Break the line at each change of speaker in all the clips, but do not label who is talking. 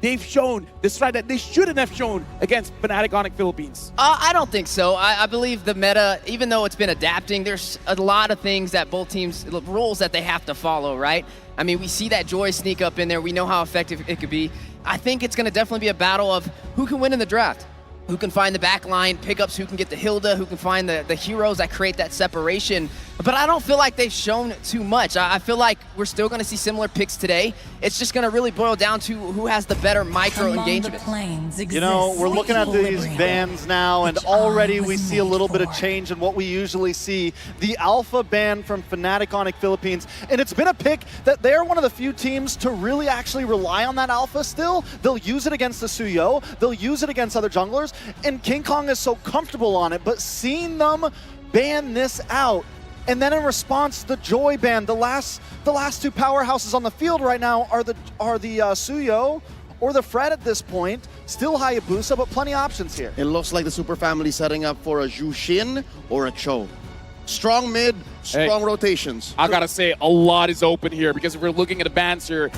they've shown the stride that they shouldn't have shown against Fnatic Onic Philippines?
I don't think so. I believe the meta, even though it's been adapting, there's a lot of things that both teams, rules that they have to follow, right? I mean, we see that Joy sneak up in there. We know how effective it could be. I think it's going to definitely be a battle of who can win in the draft. Who can find the backline pickups, who can get the Hilda, who can find the heroes that create that separation. But I don't feel like they've shown too much. I feel like we're still going to see similar picks today. It's just going to really boil down to who has the better micro engagement.
You know, we're looking at these bans now, and already we see a little bit of change in what we usually see. The alpha ban from Fnatic Onic Philippines, and it's been a pick that they're one of the few teams to really actually rely on that alpha still. They'll use it against the Suyo, they'll use it against other junglers, and King Kong is so comfortable on it, but seeing them ban this out, and then in response, the Joy ban, the last two powerhouses on the field right now are the Suyo or the Fred at this point. Still Hayabusa, but plenty of options here.
It looks like the Super Family setting up for a Jushin or a Cho. Strong mid, strong rotations.
I gotta say, a lot is open here because if we're looking at the bans here,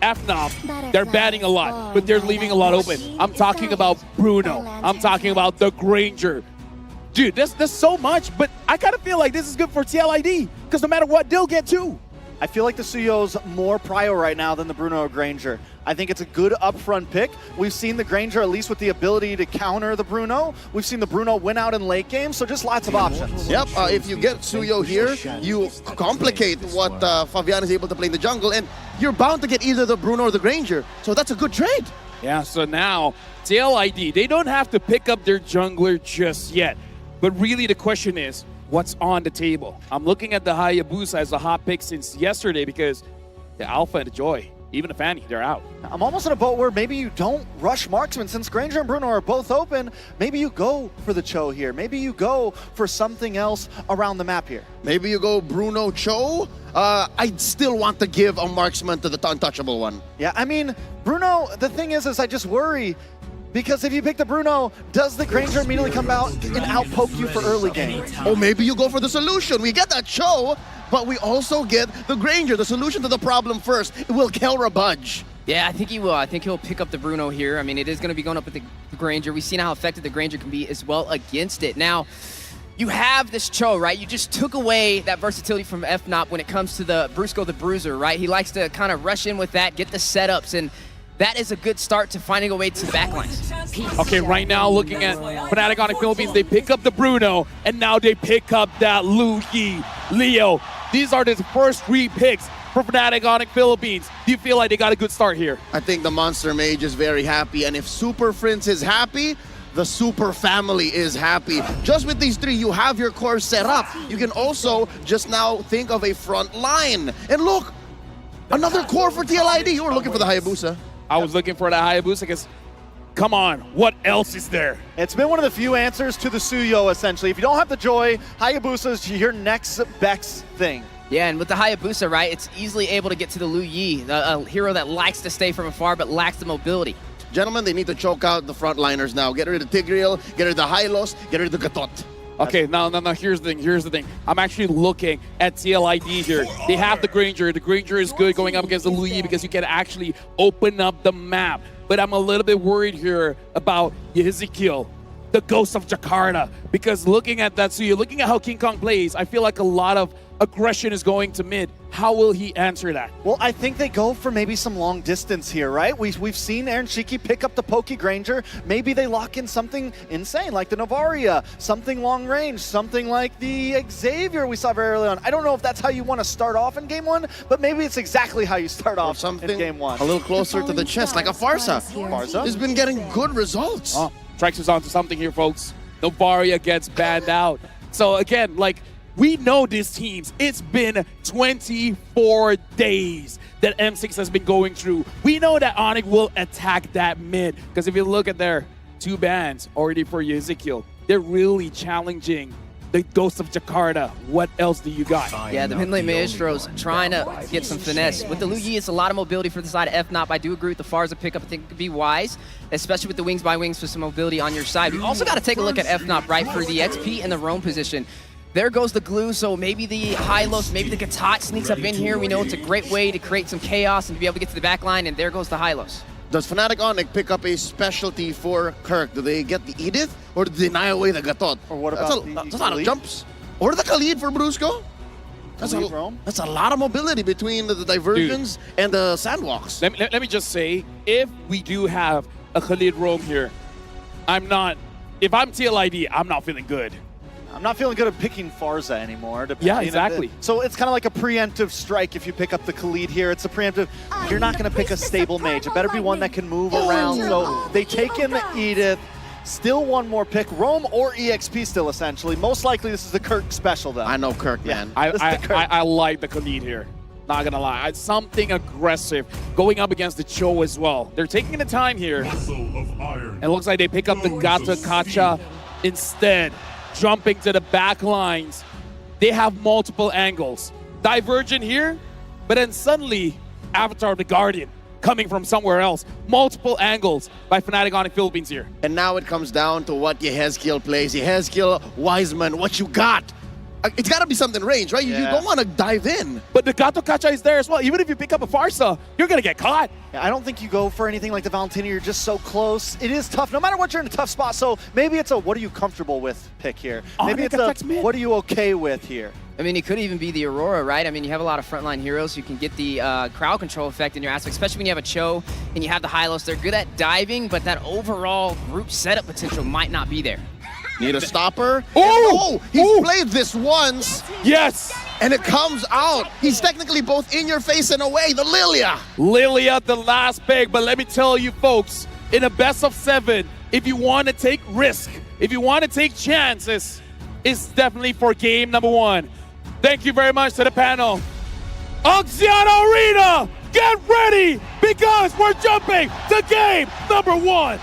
FNOP, they're banning a lot, but they're leaving a lot open. I'm talking about Bruno. I'm talking about the Granger. Dude, there's so much, but I kind of feel like this is good for TLID because no matter what, they'll get two.
I feel like the Suyo's more prio right now than the Bruno or Granger. I think it's a good upfront pick. We've seen the Granger at least with the ability to counter the Bruno. We've seen the Bruno win out in late game, so just lots of options.
Yep, if you get Suyo here, you complicate what Fabian is able to play in the jungle, and you're bound to get either the Bruno or the Granger. So that's a good trade.
Yeah, so now TLID, they don't have to pick up their jungler just yet. But really the question is, what's on the table? I'm looking at the Hayabusa as a hot pick since yesterday because the Alpha and the Joy, even the Fanny, they're out.
I'm almost in a boat where maybe you don't rush marksman. Since Granger and Bruno are both open, maybe you go for the Cho here. Maybe you go for something else around the map here.
Maybe you go Bruno Cho. I'd still want to give a marksman to the untouchable one.
Yeah, I mean, Bruno, the thing is I just worry because if you pick the Bruno, does the Granger immediately come out and outpoke you for early game?
Or maybe you go for the solution. We get that Cho, but we also get the Granger, the solution to the problem first. Will Kelra budge?
Yeah, I think he will. I think he'll pick up the Bruno here. I mean, it is going to be going up with the Granger. We've seen how effective the Granger can be as well against it. Now, you have this Cho, right? You just took away that versatility from FNOP when it comes to the Brusco the Bruiser, right? He likes to kind of rush in with that, get the setups, and that is a good start to finding a way to the backlines.
Okay, right now looking at Fnatic Onic Philippines, they pick up the Bruno, and now they pick up that Lu Yi, Leo. These are the first 3 picks for Fnatic Onic Philippines. Do you feel like they got a good start here?
I think the Monster Mage is very happy, and if Super Prince is happy, the Super Family is happy. Just with these 3, you have your core set up. You can also just now think of a front line. And look, another core for TLID. You were looking for the Hayabusa.
I was looking for that Hayabusa because, come on, what else is there?
It's been one of the few answers to the Suyo, essentially. If you don't have the Joy, Hayabusa is your next best thing.
Yeah, and with the Hayabusa, right, it's easily able to get to the Lu Yi, a hero that likes to stay from afar but lacks the mobility.
Gentlemen, they need to choke out the frontliners now. Get rid of Tigreal, get rid of the Hylos, get rid of the Gatot.
Okay, now, here's the thing. I'm actually looking at TLID here. They have the Granger. The Granger is good going up against the Lu Yi because you can actually open up the map. But I'm a little bit worried here about Ezekiel, the Ghost of Jakarta, because looking at that, so you're looking at how King Kong plays, I feel like a lot of aggression is going to mid. How will he answer that?
Well, I think they go for maybe some long distance here, right? We've seen Aaron Shiki pick up the Poke Granger. Maybe they lock in something insane like the Novaria, something long range, something like the Xavier we saw very early on. I don't know if that's how you want to start off in game 1, but maybe it's exactly how you start off in game 1.
A little closer to the chest, like a Farsa.
Farsa
has been getting good results.
Oh, Trix is onto something here, folks. Novaria gets banned out. So again, like, we know these teams. It's been 24 days that M6 has been going through. We know that Onic will attack that mid. Because if you look at their 2 bans already for Ezekiel, they're really challenging the Ghost of Jakarta. What else do you got?
Yeah, the mid lane Maestros trying to get some finesse. With the Lu Yi, it's a lot of mobility for the side of FNOP. I do agree with the Farsa pickup. I think it could be wise, especially with the wings by wings for some mobility on your side. You also got to take a look at FNOP, right, for the XP and the roam position. There goes the glue, so maybe the Hylos, maybe the Gatot sneaks up in here. We know it's a great way to create some chaos and to be able to get to the back line, and there goes the Hylos.
Does Fnatic Onic pick up a specialty for Kirk? Do they get the Edith or do they deny away the Gatot?
Or what
That's
about
that's a
the
lot of
Khalid?
jumps. Or the Khalid for Brusco?
Khalid roam?
That's a lot of mobility between the diversions and the sandwalks.
Let me just say, if we do have a Khalid roam here, if I'm TLID, I'm not feeling good.
I'm not feeling good at picking Farza anymore.
Yeah, exactly.
So it's kind of like a preemptive strike if you pick up the Khalid here. It's a preemptive. You're not going to pick a stable mage. It better be one that can move around. So they take in the Edith. Still one more pick. Roam or EXP still, essentially. Most likely this is the Kirk special, though.
I know Kirk, man.
I like the Khalid here. Not gonna lie. Something aggressive going up against the Cho as well. They're taking the time here. And it looks like they pick up the Gata Kacha instead. Jumping to the back lines. They have multiple angles. Divergent here, but then suddenly Avatar of the Guardian coming from somewhere else. Multiple angles by Fnatic Onic Philippines here.
And now it comes down to what Yehezkiel plays. Yehezkiel, Wiseman, what you got? It's got to be something range, right? You don't want to dive in.
But the Gato Kacha is there as well. Even if you pick up a Farsa, you're going to get caught.
I don't think you go for anything like the Valentina. You're just so close. It is tough. No matter what, you're in a tough spot. So maybe it's a what are you comfortable with pick here. Maybe it's a what are you okay with here.
I mean, it could even be the Aurora, right? I mean, you have a lot of frontline heroes who can get the crowd control effect in your aspect, especially when you have a Cho and you have the Hylos. They're good at diving, but that overall group setup potential might not be there.
Need a stopper.
Oh!
He's played this once.
Yes!
And it comes out. He's technically both in your face and away. The Lilia.
Lilia, the last pick. But let me tell you, folks, in a best of 7, if you want to take risk, if you want to take chances, it's definitely for game number 1. Thank you very much to the panel. Oxiana Arena, get ready because we're jumping to game number 1.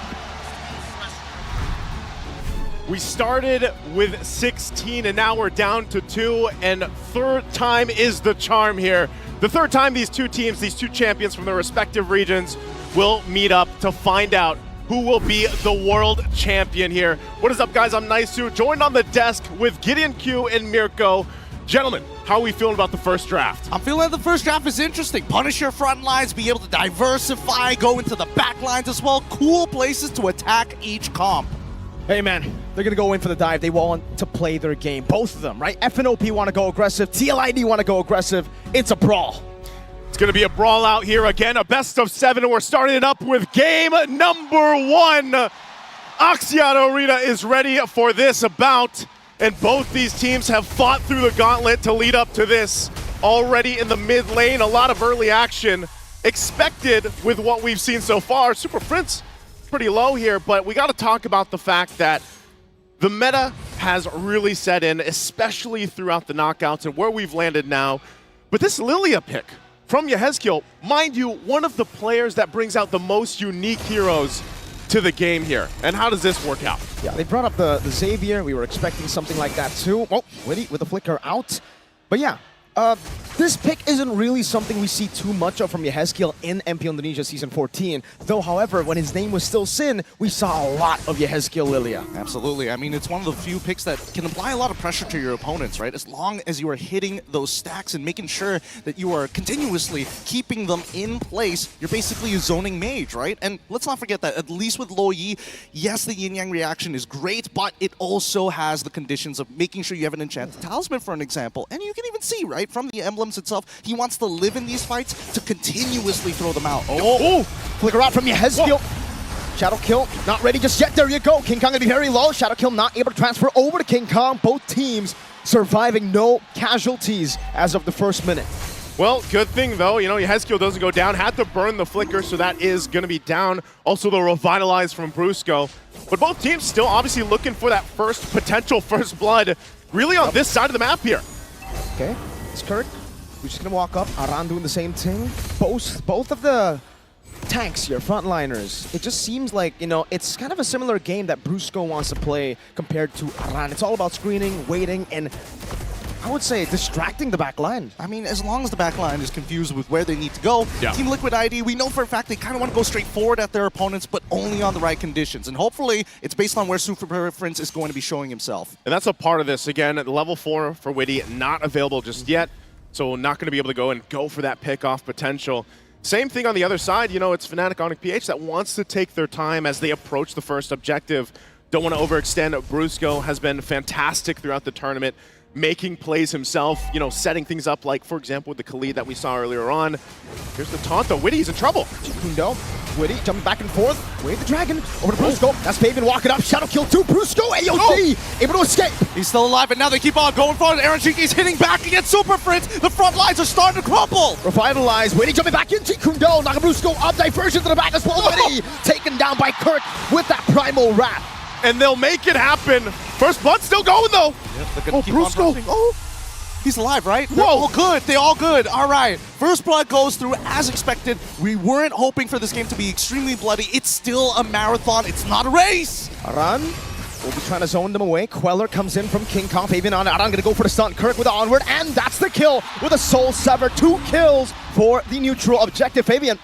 We started with 16 and now we're down to 2, and third time is the charm here. The third time these two teams, these two champions from their respective regions will meet up to find out who will be the world champion here. What is up, guys? I'm Naisu, joined on the desk with Gideon Q and Mirko. Gentlemen, how are we feeling about the first draft?
I'm feeling that the first draft is interesting. Punish your front lines, be able to diversify, go into the back lines as well. Cool places to attack each comp.
Hey man, they're gonna go in for the dive. They want to play their game, both of them, right? FNOP want to go aggressive, TLID want to go aggressive. It's a brawl.
It's gonna be a brawl out here again, a best of 7, and we're starting it up with game number 1. Oxiana Arena is ready for this bout, and both these teams have fought through the gauntlet to lead up to this. Already in the mid lane, a lot of early action expected with what we've seen so far. Super Prince pretty low here, but we got to talk about the fact that the meta has really set in, especially throughout the knockouts and where we've landed now. But this Lilia pick from Yehezkiel, mind you, one of the players that brings out the most unique heroes to the game here. And how does this work out?
Yeah, they brought up the Xavier. We were expecting something like that too. Oh, Witty with the flicker out. But yeah, this pick isn't really something we see too much of from Yehezkiel in MP Indonesia Season 14. Though, however, when his name was still Sin, we saw a lot of Yehezkiel Lilia.
Absolutely. I mean, it's one of the few picks that can apply a lot of pressure to your opponents, right? As long as you are hitting those stacks and making sure that you are continuously keeping them in place, you're basically a zoning mage, right? And let's not forget that, at least with Lo Yi, yes, the yin-yang reaction is great, but it also has the conditions of making sure you have an enchanted talisman, for an example. And you can even see, right, from the emblems itself, he wants to live in these fights to continuously throw them out.
Oh! Flicker out from Yehezkiel. Shadow Kill, not ready just yet. There you go. King Kong gonna be very low. Shadow Kill not able to transfer over to King Kong. Both teams surviving, no casualties as of the first minute.
Well, good thing though, you know, Yehezkiel doesn't go down, had to burn the flicker, so that is going to be down. Also the revitalize from Brusco. But both teams still obviously looking for that potential first blood, really on this side of the map here.
Okay, it's Kirk. We're just gonna walk up. Aran doing the same thing. Both of the tanks here, frontliners. It just seems like, you know, it's kind of a similar game that Brusco wants to play compared to Aran. It's all about screening, waiting, and I would say distracting the back line.
I mean, as long as the back line is confused with where they need to go, Team Liquid ID, we know for a fact they kind of want to go straight forward at their opponents, but only on the right conditions. And hopefully, it's based on where Super Preference is going to be showing himself.
And that's a part of this. Again, level 4 for Witty, not available just yet. So not going to be able to go for that pick-off potential. Same thing on the other side, you know, it's Fnatic Onic PH that wants to take their time as they approach the first objective. Don't want to overextend. Brusco has been fantastic throughout the tournament, making plays himself, you know, setting things up like, for example, with the Khalid that we saw earlier on. Here's the taunt, though. Witty's in trouble.
Kundo, Witty jumping back and forth. Wave the dragon over to Brusco. That's Fabian walking up. Shadow kill to Brusco. AOT able to escape.
He's still alive, and now they keep on going for it. rrqhoshi's hitting back against Super Fritz. The front lines are starting to crumble.
Revitalize. Witty jumping back into Kundo. Knocking Brusco up. Diversion to the back as well. Witty taken down by Kirk with that primal wrap.
And they'll make it happen. First blood still going, though.
Yep, they're gonna keep on
Brusco.
rushing. Oh, he's alive, right? They're all good. They're all good. All right. First blood goes through as expected. We weren't hoping for this game to be extremely bloody. It's still a marathon. It's not a race.
Aran will be trying to zone them away. Queller comes in from King Kong. Fabian on Aran gonna go for the stun. Kirk with the onward, and that's the kill with a soul sever. 2 kills for the neutral objective. Fabian.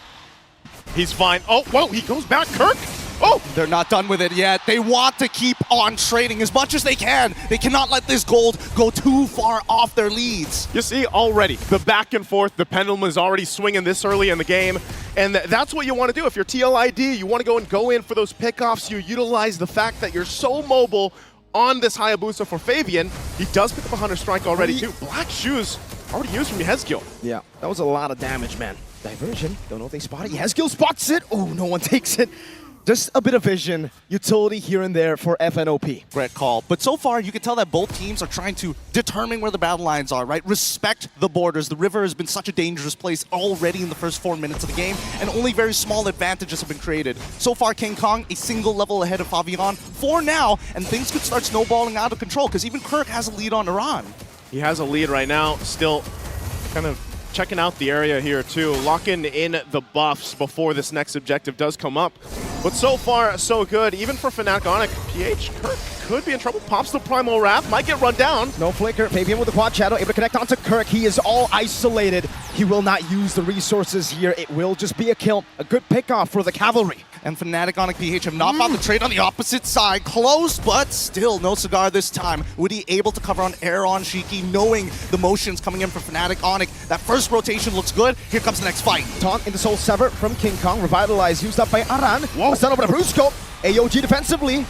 He's fine. Oh, whoa, he goes back. Kirk. Oh,
They're not done with it yet. They want to keep on trading as much as they can. They cannot let this gold go too far off their leads.
you see already the back and forth, the pendulum is already swinging this early in the game. And that's what you want to do. If you're TLID, you want to go in for those pickoffs. You utilize the fact that you're so mobile on this Hayabusa for Fabian. He does pick up a Hunter Strike already too. Black Shoes already used from your Hezkill.
Yeah, that was a lot of damage, man. Diversion. Don't know if they spot it. Hezkill spots it. Oh, no one takes it. Just a bit of vision, utility here and there for FNOP.
Great call. But so far, you can tell that both teams are trying to determine where the battle lines are, right? Respect the borders. The river has been such a dangerous place already in the first 4 minutes of the game, and only very small advantages have been created. So far, King Kong, a single level ahead of Favian for now, and things could start snowballing out of control, because even Kirk has a lead on Iran.
He has a lead right now, still kind of checking out the area here too, locking in the buffs before this next objective does come up. But so far, so good. Even for Fnatic Onic, PH, Kirk could be in trouble. Pops the Primal Wrath, might get run down.
No flicker. Fabian with the quad shadow, able to connect onto Kirk. He is all isolated. He will not use the resources here. It will just be a kill. A good pickoff for the cavalry.
And Fnatic Onic PH have not found the trade on the opposite side. Close, but still no cigar this time. Woody able to cover on Air on Shiki, knowing the motions coming in for Fnatic Onic. That first rotation looks good. Here comes the next fight.
Taunt into Soul Sever from King Kong. Revitalize used up by Aran. Whoa. Send over to Brusco. AOG defensively.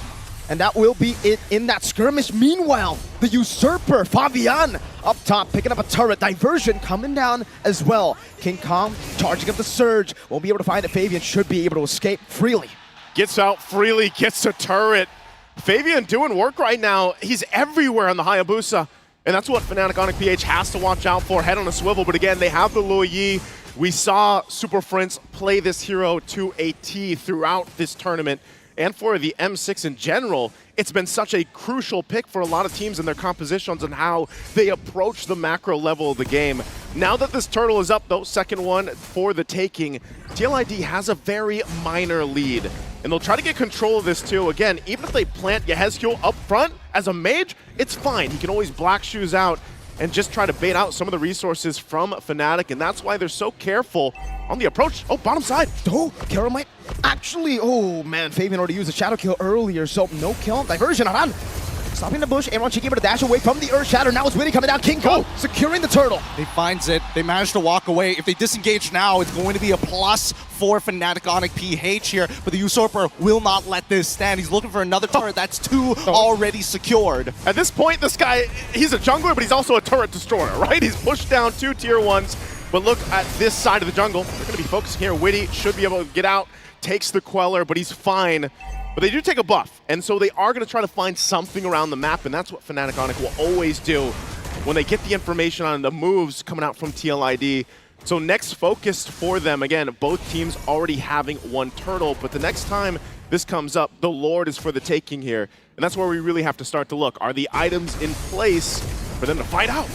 And that will be it in that skirmish. Meanwhile, the Usurper, Fabian, up top, picking up a turret. Diversion coming down as well. King Kong charging up the surge. Won't be able to find it. Fabian should be able to escape freely.
Gets out freely, gets a turret. Fabian doing work right now. He's everywhere on the Hayabusa. And that's what Fnatic Onic PH has to watch out for. Head on a swivel, but again, they have the Luo Yi. We saw Super Prince play this hero to a T throughout this tournament. And for the M6 in general, it's been such a crucial pick for a lot of teams in their compositions and how they approach the macro level of the game. Now that this turtle is up, though, second one for the taking, TLID has a very minor lead. And they'll try to get control of this too. Again, even if they plant Yehezkiel up front as a mage, it's fine. He can always Black Shoes out and just try to bait out some of the resources from Fnatic, and that's why they're so careful on the approach. Oh, bottom side.
Oh, Carol might actually, oh man, Fabian already used a shadow kill earlier, so no kill. Diversion, Aran. Stopping the bush, Aaron Chiki able to dash away from the Earth Shatter. Now it's Witty coming down, King Kong securing the turtle.
He finds it. They managed to walk away. If they disengage now, it's going to be a plus for Fnatic Onic PH here, but the Usurper will not let this stand. He's looking for another turret. That's 2 already secured.
At this point, this guy, he's a jungler, but he's also a turret destroyer, right? He's pushed down 2 tier 1s, but look at this side of the jungle. They're going to be focusing here. Witty should be able to get out, takes the Queller, but he's fine. But they do take a buff, and so they are going to try to find something around the map, and that's what Fnatic Onic will always do when they get the information on the moves coming out from TLID. So next focus for them, again, both teams already having 1 turtle, but the next time this comes up, the Lord is for the taking here. And that's where we really have to start to look. Are the items in place for them to fight out?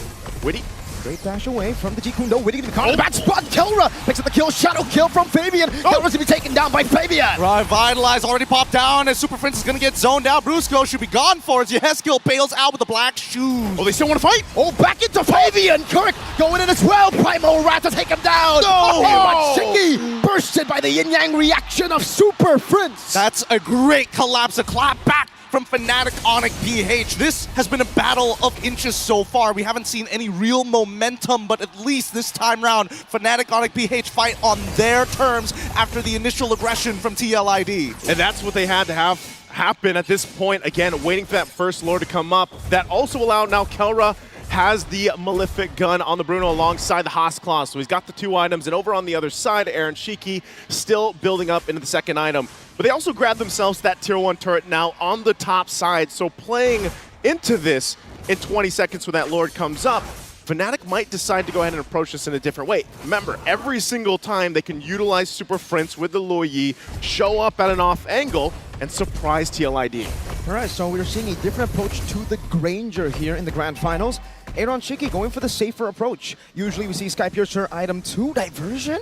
Witty.
Great dash away from the Jikundo. Witty gonna be caught in the bad spot. Kelra picks up the kill. Shadow kill from Fabian. Kelra's gonna be taken down by Fabian.
Revitalize already popped down as Super Prince is going to get zoned out. Brusco should be gone for it. Yehezkiel bails out with the Black Shoes.
Oh, they still want to fight?
Oh, back into Fabian. Kirk going in as well. Primal Rat to take him down.
No!
Shiki bursted by the yin-yang reaction of Super Prince.
That's a great collapse. A clap back from Fnatic Onic PH. This has been a battle of inches so far. We haven't seen any real momentum, but at least this time round, Fnatic Onic PH fight on their terms after the initial aggression from TLID.
And that's what they had to have happen at this point. Again, waiting for that first lore to come up. That also allowed now Kelra has the Malefic gun on the Bruno alongside the Haas Claw. So he's got the 2 items, and over on the other side, rrqhoshi still building up into the second item. But they also grabbed themselves that tier 1 turret now on the top side. So playing into this in 20 seconds when that Lord comes up, Fnatic might decide to go ahead and approach this in a different way. Remember, every single time they can utilize Super Frints with the Luo Yi, show up at an off angle, and surprise TLID.
All right, so we're seeing a different approach to the Granger here in the Grand Finals. rrqhoshi going for the safer approach. Usually we see Skypiercer item 2 diversion.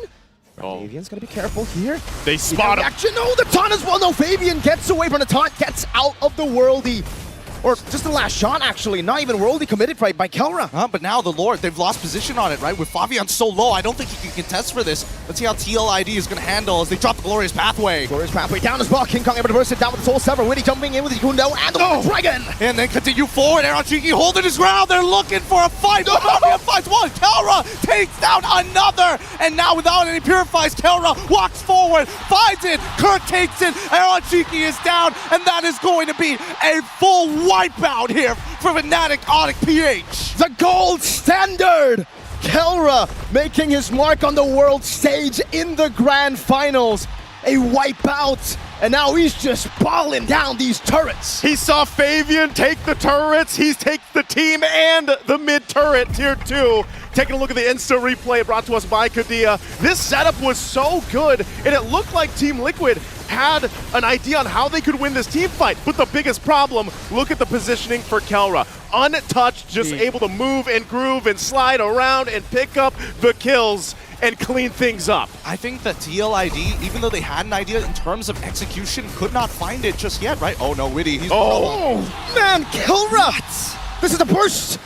Fabian's gonna be careful here.
They spot him.
Actually, no, the taunt as well. No, Fabian gets away from the taunt, gets out of the worldy. Or just the last shot, actually. Not even worldy committed by Kelra.
But now the Lord, they've lost position on it, right? With Fabian so low, I don't think he can contest for this. Let's see how TLID is going to handle as they drop the Glorious Pathway.
Glorious Pathway down as well. King Kong able to burst it down with the Soul Sever. Winnie jumping in with the Gundo and the Dragon.
And then continue forward. rrqhoshi holding his ground. They're looking for a fight. No! Fabian fights one. Kelra takes down another. And now without any purifies, Kelra walks forward, finds it. Kirk takes it. rrqhoshi is down. And that is going to be a full wipeout here for Fnatic Onic PH.
The gold standard! Kelra making his mark on the world stage in the Grand Finals. A wipeout, and now he's just balling down these turrets.
He saw Fabian take the turrets, he takes the team and the mid turret, tier 2. Taking a look at the Insta replay brought to us by Kadia. This setup was so good, and it looked like Team Liquid had an idea on how they could win this team fight. But the biggest problem, look at the positioning for Kelra. Untouched, just able to move and groove and slide around and pick up the kills and clean things up.
I think that TLID, even though they had an idea in terms of execution, could not find it just yet, right? Oh no, Witty, he's
man, Kelra! This is the burst!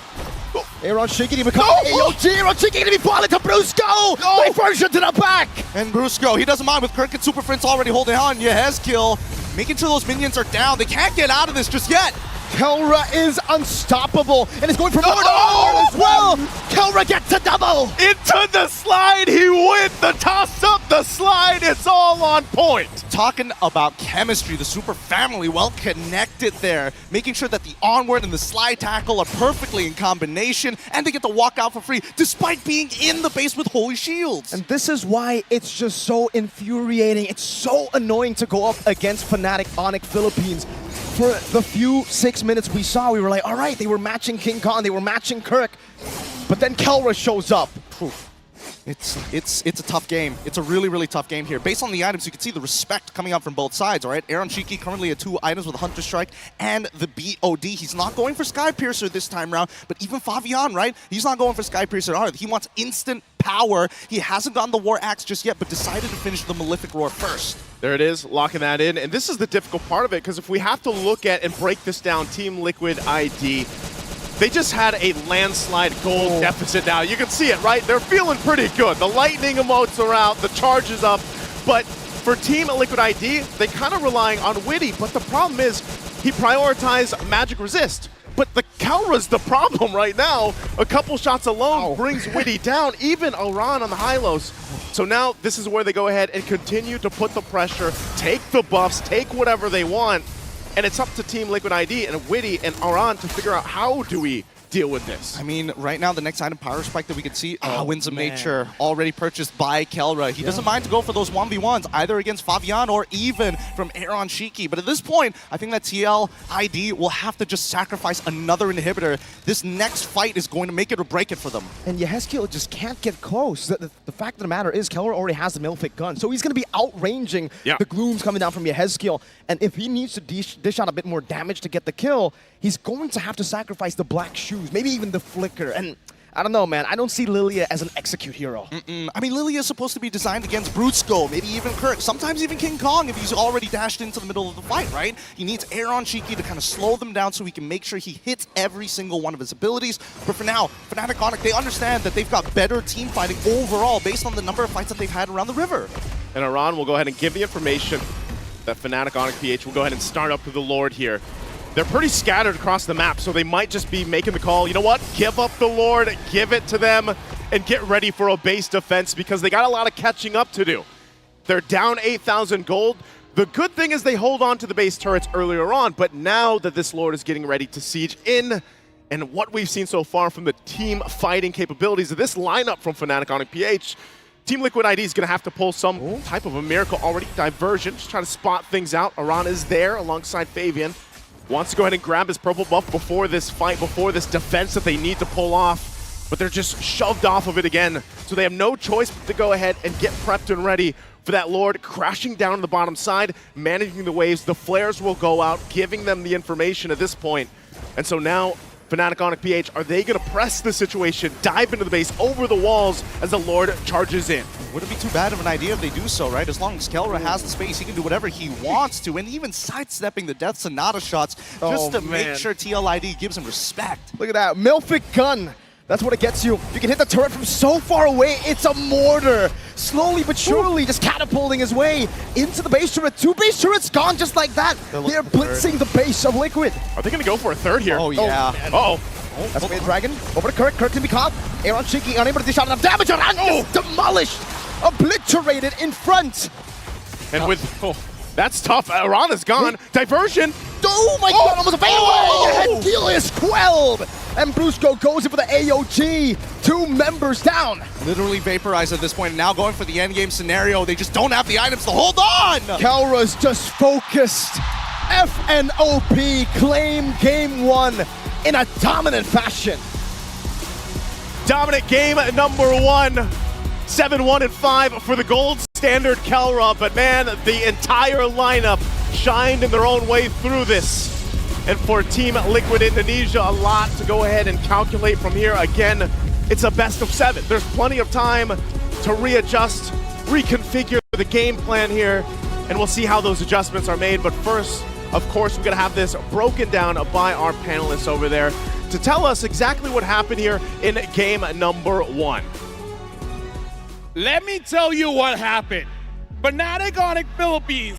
rrqhoshi to become AOG, rrqhoshi to be falling to Brusco! Diversion to the back!
And Brusco, he doesn't mind with Kirk and Super Frints already holding on. Yehezkiel making sure those minions are down. They can't get out of this just yet.
Kelra is unstoppable, and it's going for more as well! Kelra gets a double!
Into the slide, he went! The toss up, the slide, it's all on point!
Talking about chemistry, the Super family well connected there, making sure that the onward and the slide tackle are perfectly in combination, and they get to walk out for free, despite being in the base with Holy Shields.
And this is why it's just so infuriating, it's so annoying to go up against Fnatic Onic Philippines. For the few 6 minutes we saw, we were like, all right, they were matching King Kong, they were matching Kirk, but then Kelra shows up.
It's a tough game. It's a really, really tough game here. Based on the items, you can see the respect coming out from both sides, all right? rrqhoshi currently at 2 items with Hunter Strike and the BOD. He's not going for Skypiercer this time around, but even Fabian, right? He's not going for Skypiercer either. He wants instant power. He hasn't gotten the War Axe just yet, but decided to finish the Malefic Roar first.
There it is, locking that in. And this is the difficult part of it, because if we have to look at and break this down, Team Liquid ID, they just had a landslide gold deficit now. You can see it, right? They're feeling pretty good. The lightning emotes are out, the charge is up. But for Team Liquid ID, they kind of relying on Witty. But the problem is, he prioritized Magic Resist. But the Kelra's the problem right now. A couple shots alone brings Witty down, even Aran on the high-lows. So now this is where they go ahead and continue to put the pressure, take the buffs, take whatever they want. And it's up to Team Liquid ID and Witty and Aran to figure out how do we deal with this.
I mean, right now, the next item, Power Spike, that we can see, Winds of Nature, already purchased by Kelra. He doesn't mind to go for those 1v1s, either against Fabian or even from rrqhoshi. But at this point, I think that TLID will have to just sacrifice another inhibitor. This next fight is going to make it or break it for them.
And Yehezkiel just can't get close. The fact of the matter is, Kelra already has the Malefic gun, so he's going to be outranging the glooms coming down from Yehezkiel. And if he needs to dish out a bit more damage to get the kill, he's going to have to sacrifice the black shoes, maybe even the flicker. And I don't know, man. I don't see Lilia as an execute hero.
I mean, Lilia is supposed to be designed against Brusco, maybe even Kirk, sometimes even King Kong if he's already dashed into the middle of the fight, right? He needs rrqhoshi to kind of slow them down so he can make sure he hits every single one of his abilities. But for now, Fnatic Onic, they understand that they've got better team fighting overall based on the number of fights that they've had around the river.
And Aran will go ahead and give the information that Fnatic Onic PH will go ahead and start up to the Lord here. they're pretty scattered across the map, so they might just be making the call, you know what, give up the Lord, give it to them, and get ready for a base defense because they got a lot of catching up to do. They're down 8,000 gold. The good thing is they hold on to the base turrets earlier on, but now that this Lord is getting ready to siege in, and what we've seen so far from the team fighting capabilities of this lineup from Fnatic, Onic, PH, Team Liquid ID is going to have to pull some type of a miracle already. Diversion, just trying to spot things out. Aran is there alongside Fabian. Wants to go ahead and grab his purple buff before this fight, before this defense that they need to pull off. But they're just shoved off of it again. So they have no choice but to go ahead and get prepped and ready for that Lord crashing down on the bottom side, managing the waves. The flares will go out, giving them the information at this point. And so now, Fnatic, Onic, PH, are they going to press the situation, dive into the base, over the walls as the Lord charges in?
Wouldn't be too bad of an idea if they do so, right? As long as Kelra has the space, he can do whatever he wants to, and even sidestepping the Death Sonata shots just to make sure TLID gives him respect.
Look at that, Milfic gun. That's what it gets you. You can hit the turret from so far away. It's a mortar. Slowly but surely just catapulting his way into the base turret. 2 base turrets gone just like that. They're blitzing the base of Liquid.
Are they going to go for a third here?
Oh, yeah.
Uh-oh.
That's the Dragon. Over to Kirk. Kirk can be caught. Aaron Shiki unable to dish out enough damage. Aran is demolished. Obliterated in front.
And with... that's tough. Aran is gone. Diversion.
Oh my god, almost a fadeaway! And Heal is quelled! And Brusco goes in for the AOG. 2 members down.
Literally vaporized at this point, and now going for the endgame scenario. They just don't have the items to hold on!
Kelra's just focused. FNOP claim game 1 in a dominant fashion.
Dominant game number 1. 7-1-5 for the gold standard Kelra, but man, the entire lineup shined in their own way through this. And for Team Liquid Indonesia, a lot to go ahead and calculate from here. Again, it's a best of 7. There's plenty of time to readjust, reconfigure the game plan here, and we'll see how those adjustments are made. But first, of course, we're gonna have this broken down by our panelists over there to tell us exactly what happened here in game number 1.
Let me tell you what happened. Fnatic, Onic, Philippines